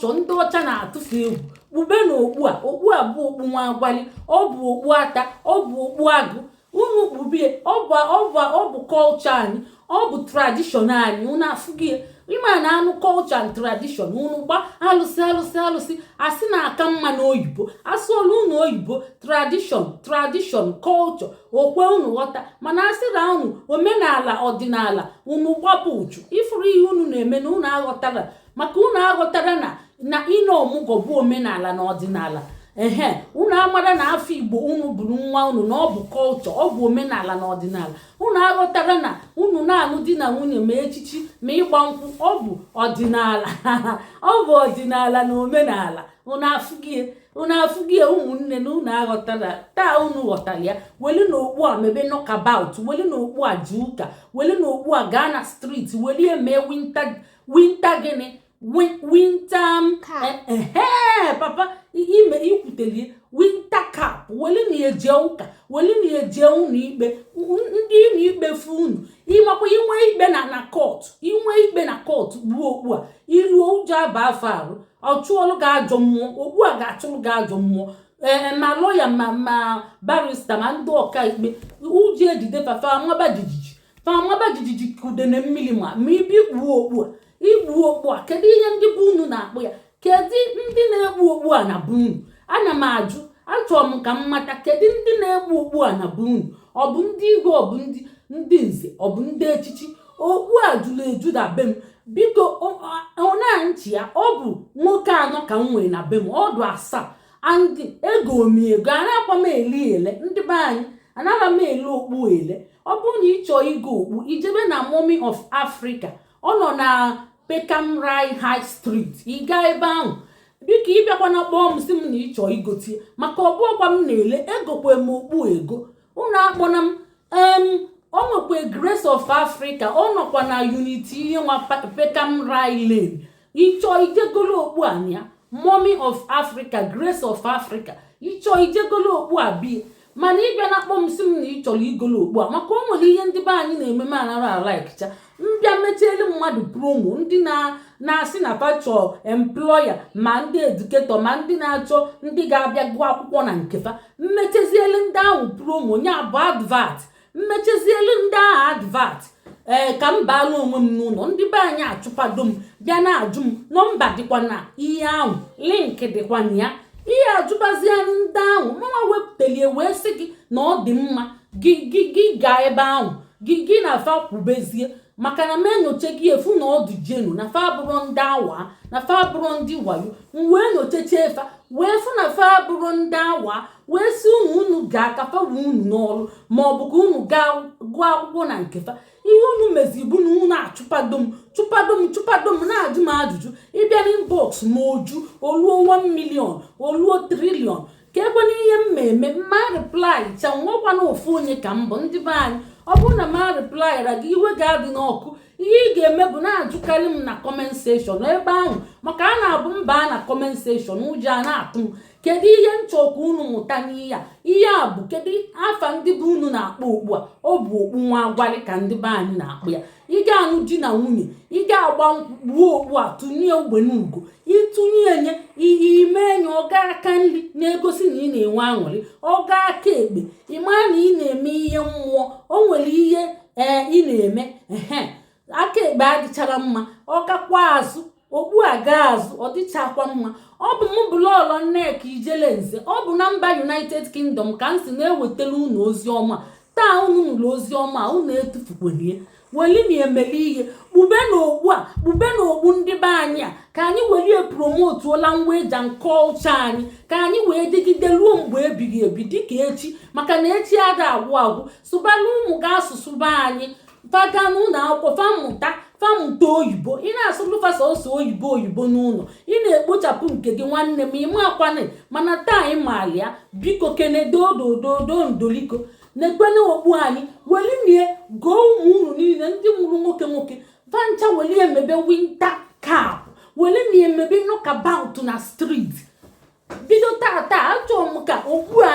culture ndị ọcha na-atụfu egwu kpube na okpu a bụ okpu nwa agwali ọ bụ okpu ata ọ bụ okpu agụ unu kpubie ọ bụ culture anyị ọ bụ tradition anyị unu afụghị ịma na anụ culture and tradition unu gba alụsị asị na-aka mma n'oyibo asụọlụ unu oyibo tradition culture okwe unu ghọta mana asịra unu omenala ọdịnala unu gbapụ uchu ifuru ihe unu na-eme na unu aghọtara maka unu aghọtara na ịna ọmụgwọ bụ omenala na ọdịnala unu amara na afọ Igbo unu bụrụ nwa unu na ọ bụ culture ọ bụ omenala na ọdịnala unu aghọtara na unu na-alụ di na nwunye ma echichi ma ịgba nkwụ ọ bụ ọdịnala ọ bụ ọdịnala na omenala unu afụgie ụmụnne na unu aghọtara taa unu ghọtara ya weli na okpu a mebe knockabout weli na okpu a ji ụka weli na okpu a gaa na street weli eme winter gịnị winter papa ime ikwutelie winter cap weli na eje ụka weli na eje ụlọ ikpe ndị ụlọ ikpe fu unu ịmakwa inwe ikpe na court gbuo okpu a ilu ụjọ aba afọ arụ ọchụọlụ ga-ajọ mmụọ okpu a ga-achụlụ ga-ajọ mmụọ ma lọya ma barista ma ndị ọka ikpe ụjọ ejide famaba jijiji kudene mmiri ma ibi gbuo okpu a igbu okpu a kedu ihe ndị bụ unu na-akpụ ya kedu ndị na-ekpu okpu a na bụ unu ana m ajụ achọrọ m ka m mata kedu ndị na-ekpu okpu a na bụ unu ọ bụ ndị igwe ọ bụ ndị nze ọ bụ ndị echichi okpu a jụrụ eju na be m biko na nchi ya ọ bụ nwoke anọ ka m nwere na be m ọdụ 7 andị ego omiego anakwa m ele ndị be anyị anaghị m ele okpu ele ọ bụrụ na ị chọọ igo okpu ijebe na Mummy of Africa ọ nọ na Peckham Rye High Street ị gaa ebe ahụ biko ịbịakwa na kpọọ m sị m na ị chọọ igotie maka ọbụọkwa m na-ele egokwe m okpu ego unu akpọna m ọ nwekwa Grace of Africa ọ nọkwa na Unity ihe nwa Peckham Rye Lane ịchọọ ijegolo okpu anya Mummy of Africa Grace of Africa ịchọọ ijegolo okpu a bie mana ịbịa na akpọ m sị m na ị chọrọ igolo okpu a maka o nwere ihe ndị be anyị na-eme m anara alaikcha mbịa mechielu mmadụ promo ndị na-asị na pachọ employer ma ndị educator ma ndị na-achọ ndị ga-abịa gụọ akwụkwọ na nkefa mmechezielu ndị ahụ promo nya bụ advert mmechezielu ndị ahụ advert ka m baala onwe m n'ụlọ ndị be anyị achụpado m bịa na-ajụ m nọmba dịkwa na ihe ahụ link dịkwa na ya ihe ajụbazianụ ndị ahụ mama wepụtalie wee sị gị na ọ dị mma gị gaa ebe ahụ gị na fa kwubezie maka na m enyocha gị efu na ọdụ jenu na fa bụrụ ndị awa na fa bụrụ ndị wayo wee nyochacha efa wee fụ na fa bụrụ ndị awa wee si unu gaa ka fa unu n'ọrụ ma ọ bụ ka unu gaa gụọ akwụkwọ na nkefa ihe unu mezibu na unu achụpado m na-ajụ m ajụjụ ịbịa n'inbox ma oju oluo 1 million oluo 3 trillion ka ebe na ihe mmemme mma reply cha nwekwa na ofu onye ka mbụ ndị be anyị ọ bụrụ na ma replyra gị iwe ga-adị n'ọkụ ihe ị ga-eme bụ na-ajụkarị m na comment section ebe ahụ maka a na-abụ mba na comment section ụjọ a na-atụ m kedu ihe nchọkwa unu mụta n'ihe a ihe a bụ kedu afa ndị bụ unu na-akpọ okpu a ọ bụ okpu nwa agwali ka ndị be anyị na-akpụ ya ị ga-anụ di na nwunye ị ga-agba gbuo okpu a tụnye ogbe n'ugo ịtụnye enye ime enye ọ gaa aka nri na-egosi na ị na-enwe aṅụrị ọ gaa aka ekpe ị maa na ị na-eme ihe mmụọ o nwere ihe ị na-eme aka ekpe adịchara mma ọ gakwa azụ okpu a gaa azụ ọ dịchakwa mma ọ bụ m bụlọọlọ nneka ijele nze ọ bụ na mba United Kingdom ka m si na-ewetara unu ozi ọma taa unu nụrụ ozi ọma unu etufukwelie weli na emeli ihe kpube na okpu ndị be anyị a ka anyị welie promotuola mweja nkọlcha anyị ka anyị wee dịgide ruo mgbe ebighị ebi dịka echi maka na echi ada agwụ sụbala ụmụ ga-asụsụ be anyị faganụ na akwụkwọ famụta oyibo ị na-asụlụ fasa ose oyibo n'ụlọ ị na-ekpochapụ nke gị nwanne m ime akwane mana taa anyị maali ya biko kenedodododo ndoliko na-ekwene okpu anyị welie goo ụmụ unu niile ndị mụrụ nwoke vancha welie emebe winter cap welie emebe knockabout na street bido tata achọrọ m ka okpu a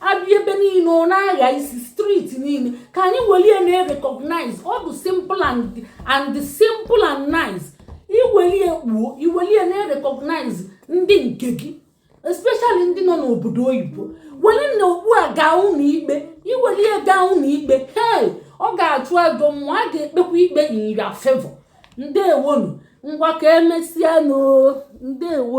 abịa ebe niile ọ na-agha isi street niile ka anyị welie na-recognize ọ bụ simple and nice iwelie kpuo iwelie na-recognize ndị nke gị, especially ndị nọ n'obodo oyibo. Were na okpu a gaa ụlọ ikpe, iwelie gaa ụlọ ikpe, hey, ọ ga-achụ ajọ mmụọ, a ga-ekpekwa ikpe in your favor. Ndewonu, ngwa ka emesịa no. Ndewonu.